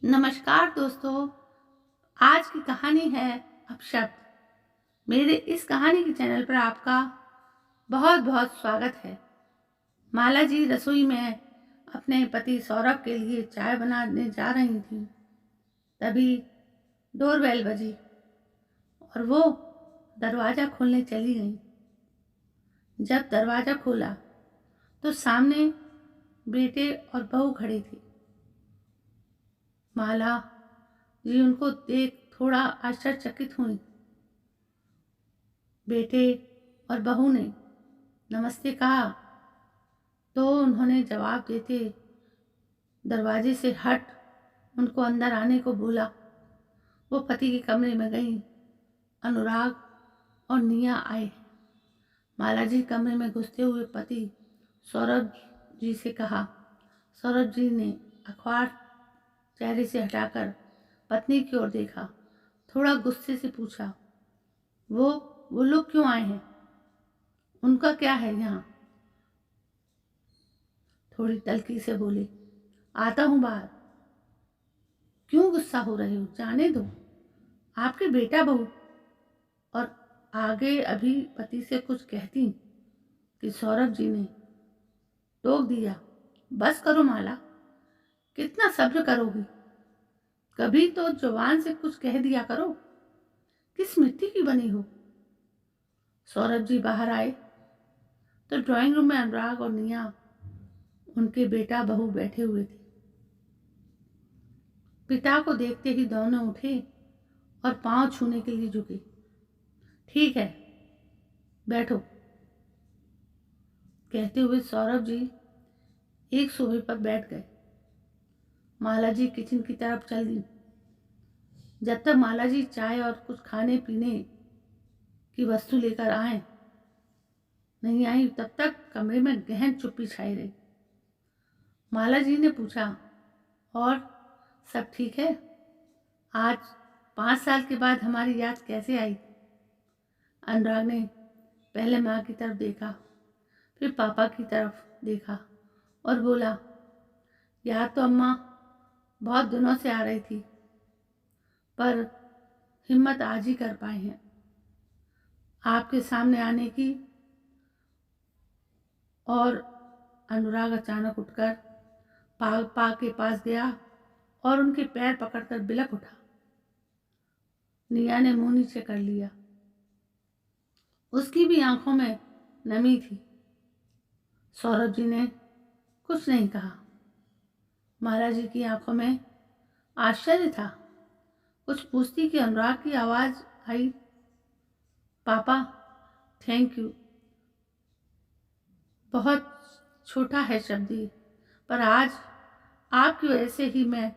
नमस्कार दोस्तों। आज की कहानी है अपशब्द। मेरे इस कहानी के चैनल पर आपका बहुत बहुत स्वागत है। माला जी रसोई में अपने पति सौरभ के लिए चाय बनाने जा रही थी। तभी डोरबेल बजी और वो दरवाज़ा खोलने चली गई। जब दरवाज़ा खोला तो सामने बेटे और बहू खड़े थे। माला जी उनको देख थोड़ा आश्चर्यचकित हुई। बेटे और बहू ने नमस्ते कहा तो उन्होंने जवाब देते दरवाजे से हट उनको अंदर आने को बोला। वो पति के कमरे में गई। अनुराग और निया आए। माला जी कमरे में घुसते हुए पति सौरभ जी से कहा। सौरभ जी ने अखबार चेहरे से हटाकर पत्नी की ओर देखा। थोड़ा गुस्से से पूछा, वो लोग क्यों आए हैं? उनका क्या है यहाँ? थोड़ी तल्खी से बोले, आता हूँ बाहर। क्यों गुस्सा हो रहे हो? जाने दो, आपके बेटा बहू। और आगे अभी पति से कुछ कहती कि सौरभ जी ने टोक दिया, बस करो माला, कितना सब्र करोगी? कभी तो जुबान से कुछ कह दिया करो। किस मिट्टी की बनी हो? सौरभ जी बाहर आए तो ड्राइंग रूम में अनुराग और निया उनके बेटा बहू बैठे हुए थे। पिता को देखते ही दोनों उठे और पांव छूने के लिए झुके। ठीक है, बैठो, कहते हुए सौरभ जी एक सोफे पर बैठ गए। माला जी किचन की तरफ चल दी। जब तक माला जी चाय और कुछ खाने पीने की वस्तु लेकर नहीं आई तब तक कमरे में गहन चुप्पी छाई रही। माला जी ने पूछा, और सब ठीक है? आज 5 साल के बाद हमारी याद कैसे आई? अनुराग ने पहले माँ की तरफ देखा, फिर पापा की तरफ देखा और बोला, याद तो अम्मा बहुत दिनों से आ रही थी, पर हिम्मत आज ही कर पाए हैं आपके सामने आने की। और अनुराग अचानक उठकर पापा के पास गया और उनके पैर पकड़कर बिलक उठा। निया ने मुंह नीचे कर लिया। उसकी भी आंखों में नमी थी। सौरभ जी ने कुछ नहीं कहा। माला जी की आंखों में आश्चर्य था। कुछ पूछती कि अनुराग की आवाज आई, पापा थैंक यू। बहुत छोटा है शब्द ये, पर आज आपकी वजह से ही मैं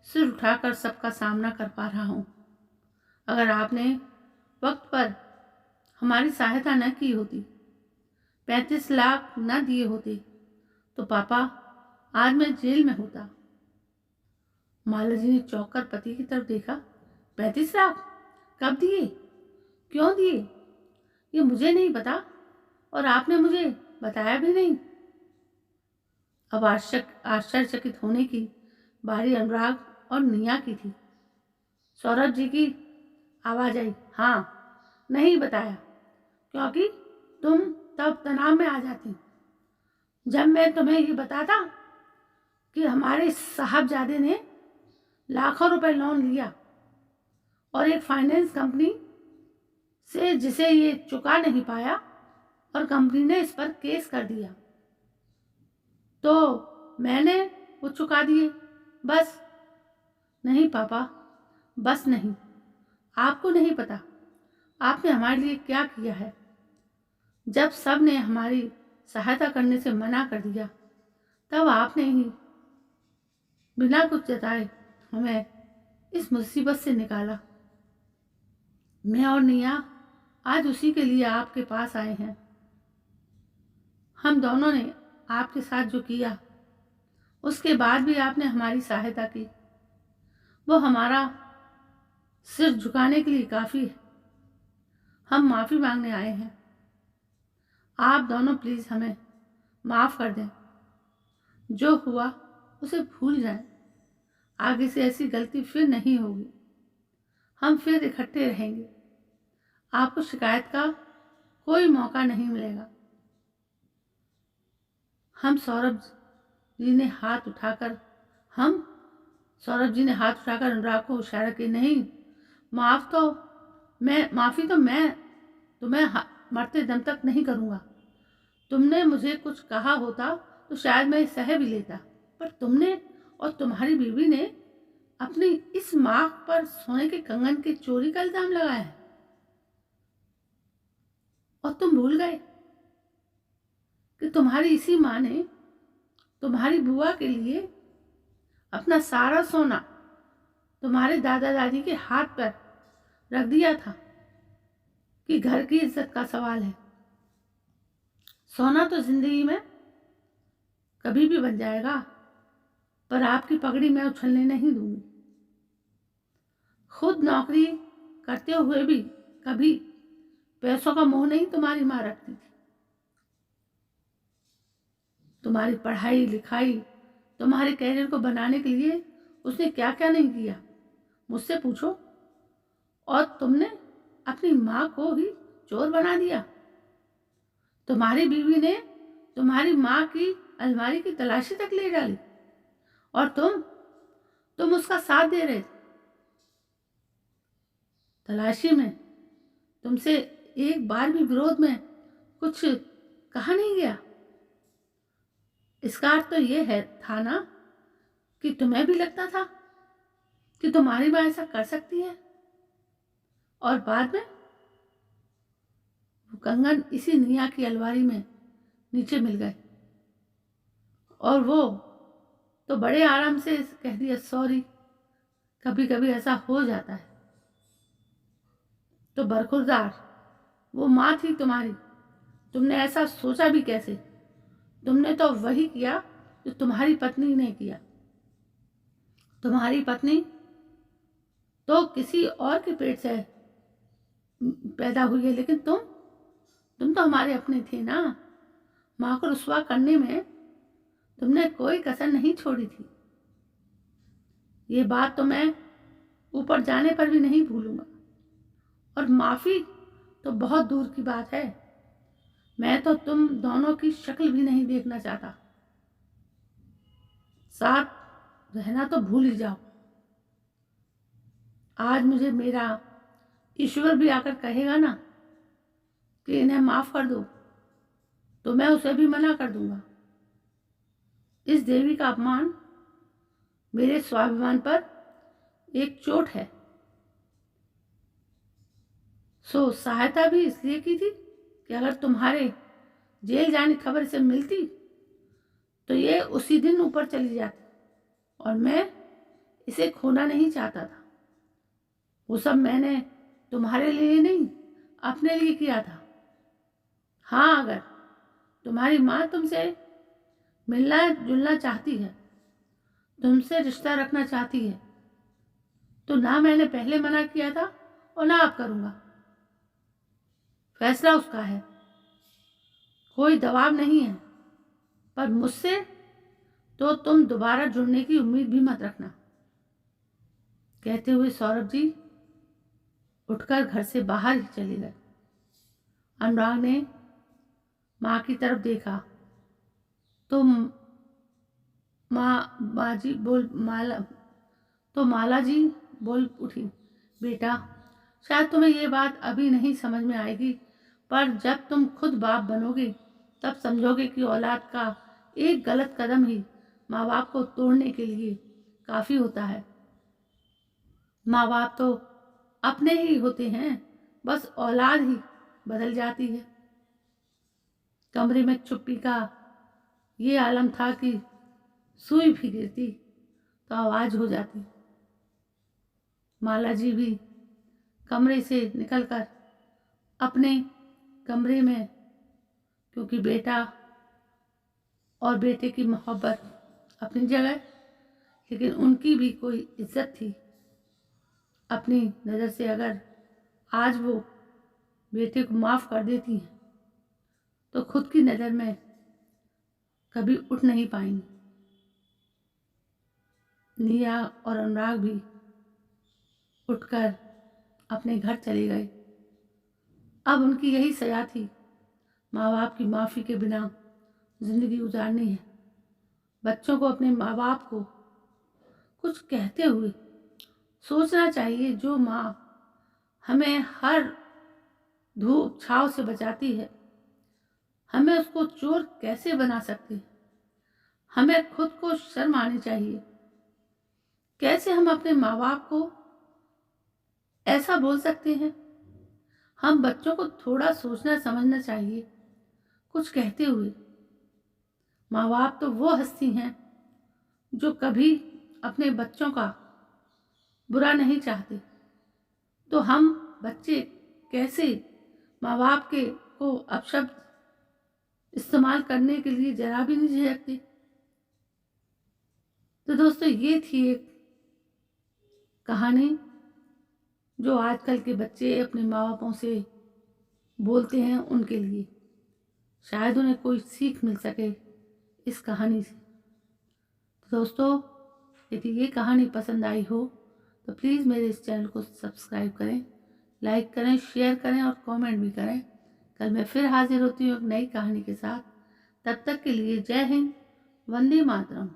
सिर उठाकर सबका सामना कर पा रहा हूँ। अगर आपने वक्त पर हमारी सहायता न की होती, 35 लाख न दिए होते, तो पापा आज मैं जेल में होता। माला जी ने चौंक कर पति की तरफ देखा। 35 लाख? कब दिए? क्यों दिए? ये मुझे नहीं पता और आपने मुझे बताया भी नहीं। अब आश्चर्यचकित होने की बारी अनुराग और निया की थी। सौरभ जी की आवाज आई, हाँ, नहीं बताया क्योंकि तुम तब तनाव में आ जाती। जब मैं तुम्हें ये बताता कि हमारे साहबजादे ने लाखों रुपए लोन लिया और एक फाइनेंस कंपनी से जिसे ये चुका नहीं पाया और कंपनी ने इस पर केस कर दिया, तो मैंने वो चुका दिए, बस। नहीं पापा, बस नहीं। आपको नहीं पता आपने हमारे लिए क्या किया है। जब सब ने हमारी सहायता करने से मना कर दिया, तब आपने ही बिना कुछ जताए हमें इस मुसीबत से निकाला। मैं और निया आज उसी के लिए आपके पास आए हैं। हम दोनों ने आपके साथ जो किया, उसके बाद भी आपने हमारी सहायता की, वो हमारा सिर झुकाने के लिए काफ़ी है। हम माफ़ी मांगने आए हैं। आप दोनों प्लीज़ हमें माफ़ कर दें। जो हुआ उसे भूल जाएं। आगे से ऐसी गलती फिर नहीं होगी। हम फिर इकट्ठे रहेंगे। आपको शिकायत का कोई मौका नहीं मिलेगा। हम सौरभ जी ने हाथ उठाकर हम सौरभ जी ने हाथ उठाकर अनुराग को इशारा की। नहीं, माफ़ी तो मैं तुम्हें मरते दम तक नहीं करूँगा। तुमने मुझे कुछ कहा होता तो शायद मैं सह भी लेता, पर तुमने और तुम्हारी बीवी ने अपनी इस माँ पर सोने के कंगन की चोरी का इल्जाम लगाया है, और तुम भूल गए कि तुम्हारी इसी माँ ने तुम्हारी बुआ के लिए अपना सारा सोना तुम्हारे दादा दादी के हाथ पर रख दिया था कि घर की इज्जत का सवाल है। सोना तो जिंदगी में कभी भी बन जाएगा, पर आपकी पगड़ी मैं उछलने नहीं दूंगी। खुद नौकरी करते हुए भी कभी पैसों का मोह नहीं तुम्हारी माँ रखती थी। तुम्हारी पढ़ाई लिखाई, तुम्हारे कैरियर को बनाने के लिए उसने क्या क्या नहीं किया, मुझसे पूछो। और तुमने अपनी माँ को ही चोर बना दिया। तुम्हारी बीवी ने तुम्हारी माँ की अलमारी की तलाशी तक ले डाली, और तुम उसका साथ दे रहे थे। तलाशी में तुमसे एक बार भी विरोध में कुछ कहा नहीं गया। इसका अर्थ तो ये है था ना कि तुम्हें भी लगता था कि तुम्हारी माँ ऐसा कर सकती है, और बाद में वो कंगन इसी निया की अलमारी में नीचे मिल गए, और वो तो बड़े आराम से कह दिया सॉरी, कभी कभी ऐसा हो जाता है। तो बरखुरदार वो माँ थी तुम्हारी, तुमने ऐसा सोचा भी कैसे? तुमने तो वही किया जो तुम्हारी पत्नी ने किया। तुम्हारी पत्नी तो किसी और के पेट से पैदा हुई है, लेकिन तुम तो हमारे अपने थे ना। माँ को रुसवा करने में तुमने कोई कसर नहीं छोड़ी थी। ये बात तो मैं ऊपर जाने पर भी नहीं भूलूंगा। और माफ़ी तो बहुत दूर की बात है, मैं तो तुम दोनों की शक्ल भी नहीं देखना चाहता। साथ रहना तो भूल ही जाओ। आज मुझे मेरा ईश्वर भी आकर कहेगा ना कि इन्हें माफ़ कर दो, तो मैं उसे भी मना कर दूंगा। इस देवी का अपमान मेरे स्वाभिमान पर एक चोट है। सो सहायता भी इसलिए की थी कि अगर तुम्हारे जेल जाने की खबर से मिलती तो ये उसी दिन ऊपर चली जाती, और मैं इसे खोना नहीं चाहता था। वो सब मैंने तुम्हारे लिए नहीं, अपने लिए किया था। हाँ, अगर तुम्हारी माँ तुमसे मिलना जुलना चाहती है, तुमसे रिश्ता रखना चाहती है, तो ना मैंने पहले मना किया था और ना अब करूँगा। फैसला उसका है, कोई दबाव नहीं है। पर मुझसे तो तुम दोबारा जुड़ने की उम्मीद भी मत रखना। कहते हुए सौरभ जी उठकर घर से बाहर ही चले गए। अनुराग ने माँ की तरफ देखा तो माला जी बोल उठी, बेटा शायद तुम्हें ये बात अभी नहीं समझ में आएगी, पर जब तुम खुद बाप बनोगे तब समझोगे कि औलाद का एक गलत कदम ही माँ बाप को तोड़ने के लिए काफ़ी होता है। माँ बाप तो अपने ही होते हैं, बस औलाद ही बदल जाती है। कमरे में चुप्पी का ये आलम था कि सुई भी गिरती तो आवाज़ हो जाती। माला जी भी कमरे से निकलकर अपने कमरे में, क्योंकि बेटा और बेटे की मोहब्बत अपनी जगह, लेकिन उनकी भी कोई इज्जत थी। अपनी नज़र से अगर आज वो बेटे को माफ़ कर देती हैं तो खुद की नज़र में कभी उठ नहीं पाएंगी। निया और अनुराग भी उठकर अपने घर चले गए। अब उनकी यही सजा थी, माँ बाप की माफ़ी के बिना ज़िंदगी गुजारनी है। बच्चों को अपने माँ बाप को कुछ कहते हुए सोचना चाहिए, जो माँ हमें हर धूप छाँव से बचाती है, हमें उसको चोर कैसे बना सकती है। हमें खुद को शर्म आनी चाहिए। कैसे हम अपने माँ बाप को ऐसा बोल सकते हैं। हम बच्चों को थोड़ा सोचना समझना चाहिए कुछ कहते हुए। माँ बाप तो वो हस्ती हैं जो कभी अपने बच्चों का बुरा नहीं चाहते, तो हम बच्चे कैसे माँ बाप के को अपशब्द इस्तेमाल करने के लिए जरा भी नहीं झिझकते। तो दोस्तों, ये थी एक कहानी जो आजकल के बच्चे अपने माँ बापों से बोलते हैं, उनके लिए शायद उन्हें कोई सीख मिल सके इस कहानी से। तो दोस्तों, यदि ये कहानी पसंद आई हो तो प्लीज़ मेरे इस चैनल को सब्सक्राइब करें, लाइक करें, शेयर करें और कमेंट भी करें। कल मैं फिर हाजिर होती हूँ एक नई कहानी के साथ। तब तक के लिए जय हिंद, वंदे मातरम।